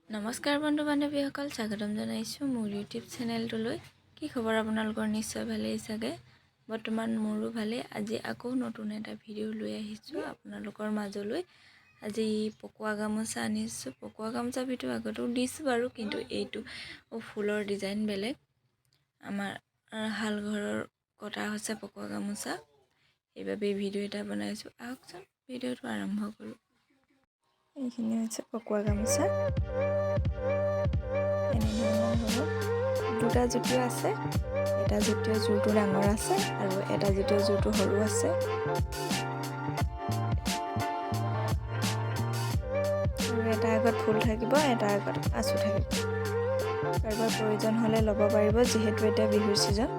নমস্কাৰ বন্ধু বান্ধৱীসকল, স্বাগতম জনাইছোঁ মোৰ ইউটিউব চেনেলটোলৈ। কি খবৰ আপোনালোকৰ? নিশ্চয় ভালেই চাগে। বৰ্তমান মোৰো ভালেই। আজি আকৌ নতুন এটা ভিডিঅ' লৈ আহিছোঁ আপোনালোকৰ মাজলৈ। আজি পকোৱা গামোচা আনিছোঁ। পকোৱা গামোচা ভিডিঅ' আগতেও দিছোঁ বাৰু, কিন্তু এইটো ফুলৰ ডিজাইন বেলেগ। আমাৰ হাল ঘৰৰ কটা হৈছে পকোৱা গামোচা, সেইবাবে ভিডিঅ' এটা বনাইছোঁ। আহকচোন ভিডিঅ'টো আৰম্ভ কৰোঁ। এইখিনি হৈছে পকোৱা গামোচা। এনেধৰণৰ হ'ব। দুটা জুতিও আছে, এটা জুতিৰ জোৰটো ডাঙৰ আছে আৰু এটা জুতিৰ জোৰটো সৰু আছে। আৰু এটা আগত ফুল থাকিব, এটা আগত আঁচু থাকিব। কাৰোবাৰ প্ৰয়োজন হ'লে ল'ব পাৰিব, যিহেতু এতিয়া বিহুৰ ছিজন।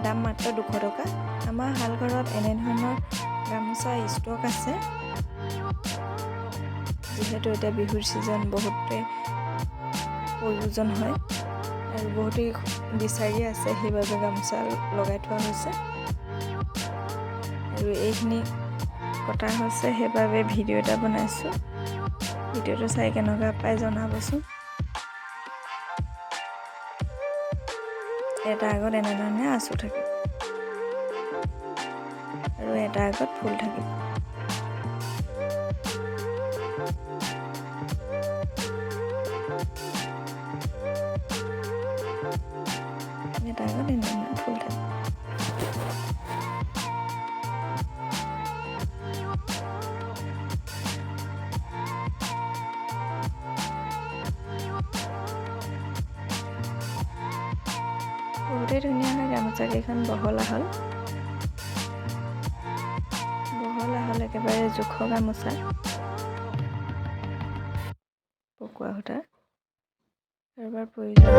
দাম মাত্ৰ 200 টকা। আমাৰ হাল ঘৰত এনেধৰণৰ গামোচা ষ্টক আছে, যিহেতু এতিয়া বিহুৰ ছিজন বহুতেই প্ৰয়োজন হয় আৰু বহুতেই বিচাৰি আছে, সেইবাবে গামোচা লগাই থোৱা হৈছে। আৰু এইখিনি কটা হৈছে, সেইবাবে ভিডিঅ' এটা বনাইছোঁ। ভিডিঅ'টো চাই কেনেকুৱা পাই জনাবচোন। এটা আগত এনেধৰণে আঁচু থাকিব আৰু এটা আগত ফুল থাকিব। এটা আগত এনেধৰণে ফুল থাকিব। বহুতেই ধুনীয়া হয়। গামোচাকেইখন বহল আহল একেবাৰে জোখৰ গামোচা। পকোৱা সূতাৰ কাৰোবাৰ প্ৰয়োজন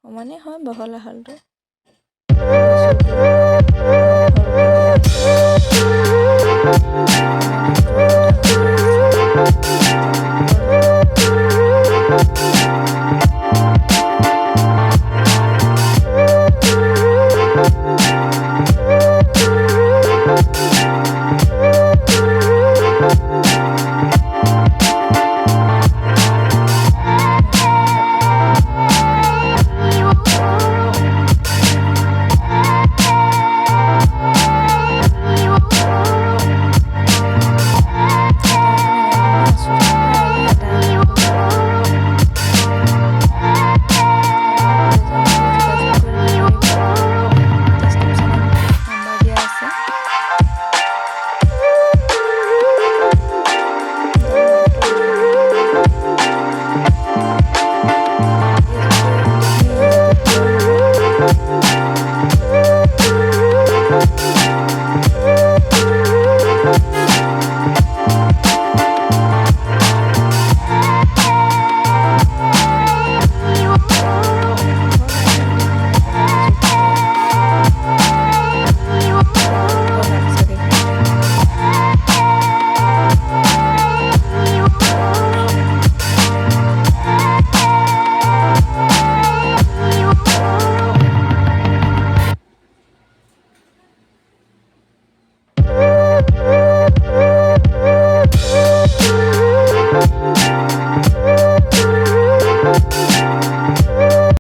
সমানে হয় বহল আহলটো।